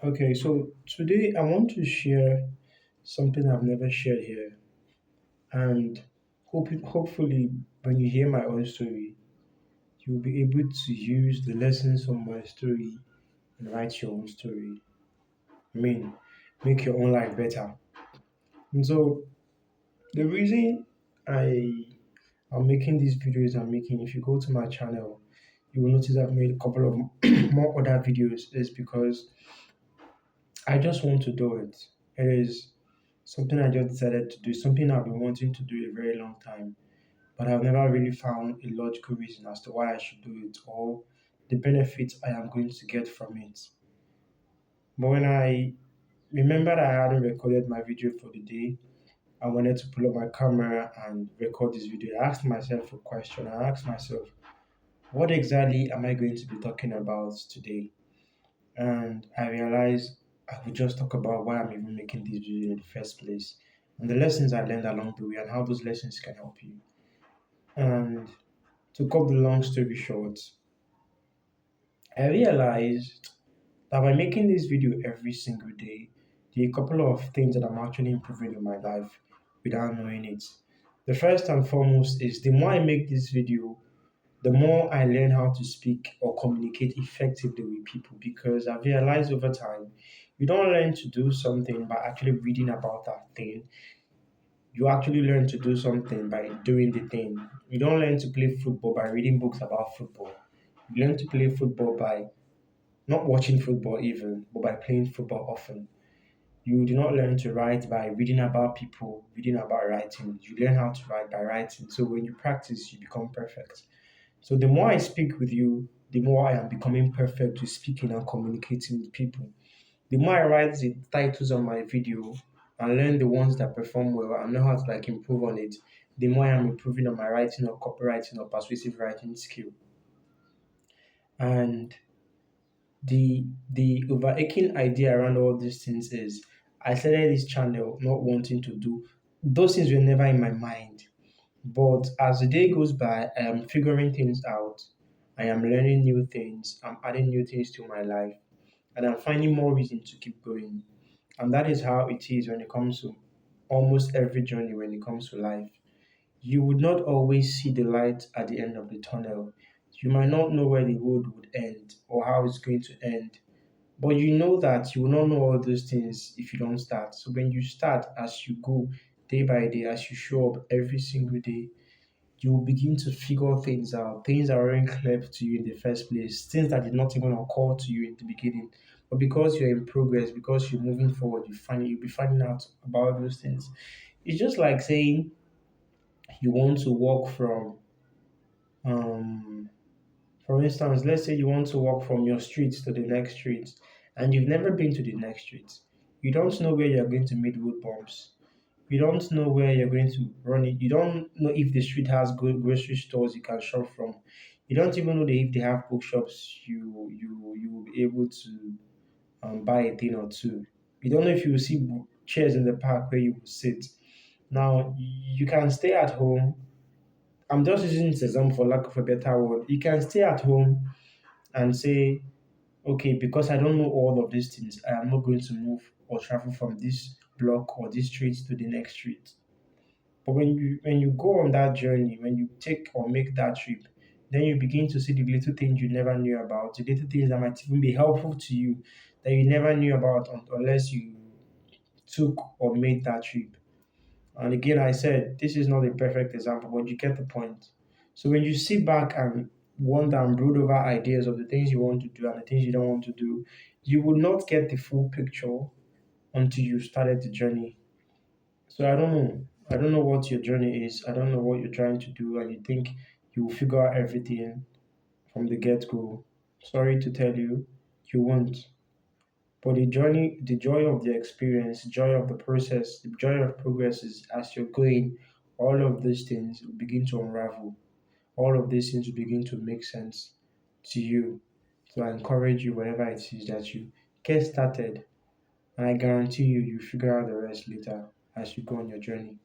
Okay, so today I want to share something I've never shared here, and hopefully, when you hear my own story, you'll be able to use the lessons from my story and write your own story. I mean, make your own life better. And so, the reason I am making these videos I'm making, if you go to my channel, you will notice I've made a couple of more other videos, is because I just want to do it. It is something I just decided to do, something I've been wanting to do a very long time, but I've never really found a logical reason as to why I should do it or the benefits I am going to get from it. But when I remembered I hadn't recorded my video for the day, I wanted to pull up my camera and record this video. I asked myself a question. I asked myself, what exactly am I going to be talking about today? And I realized I would just talk about why I'm even making this video in the first place and the lessons I learned along the way and how those lessons can help you. And to cut the long story short, I realized that by making this video every single day, there are a couple of things that I'm actually improving in my life without knowing it. The first and foremost is the more I make this video, the more I learn how to speak or communicate effectively with people because I've realized over time, you don't learn to do something by actually reading about that thing. You actually learn to do something by doing the thing. You don't learn to play football by reading books about football. You learn to play football by not watching football even, but by playing football often. You do not learn to write by reading about people, reading about writing. You learn how to write by writing. So when you practice, you become perfect. So the more I speak with you, the more I am becoming perfect with speaking and communicating with people. The more I write the titles on my video and learn the ones that perform well and know how to improve on it, the more I am improving on my writing or copywriting or persuasive writing skill. And the overarching idea around all these things is I started this channel not wanting to do those things were never in my mind. But as the day goes by, I am figuring things out. I am learning new things. I'm adding new things to my life. And I'm finding more reason to keep going. And that is how it is when it comes to almost every journey when it comes to life. You would not always see the light at the end of the tunnel. You might not know where the road would end or how it's going to end. But you know that you will not know all those things if you don't start. So when you start, as you go day by day, as you show up every single day, you will begin to figure things out. Things that weren't clear to you in the first place, things that did not even occur to you in the beginning. But because you're in progress, because you're moving forward, you'll be finding out about those things. It's just like saying you want to walk from um for instance, let's say you want to walk from your street to the next street and you've never been to the next street. You don't know where you're going to meet road bumps. You don't know where you're going to run it. You don't know if the street has good grocery stores you can shop from. You don't even know if they have bookshops you will be able to buy a thing or two. You don't know if you will see chairs in the park where you will sit. Now you can stay at home. I'm just using this example for lack of a better word. You can stay at home and say, okay, because I don't know all of these things, I am not going to move or travel from this block or this street to the next street. But when you go on that journey, when you take or make that trip, then you begin to see the little things you never knew about, the little things that might even be helpful to you that you never knew about unless you took or made that trip. And again, I said this is not a perfect example, but you get the point. So when you sit back and wonder and brood over ideas of the things you want to do and the things you don't want to do, you will not get the full picture until you started the journey. So I don't know. I don't know what your journey is. I don't know what you're trying to do, and you think you will figure out everything from the get go. Sorry to tell you, you won't. But the journey, the joy of the experience, joy of the process, the joy of progress is as you're going, all of these things will begin to unravel. All of these things will begin to make sense to you. So I encourage you, whatever it is that you get started, and I guarantee you, you figure out the rest later as you go on your journey.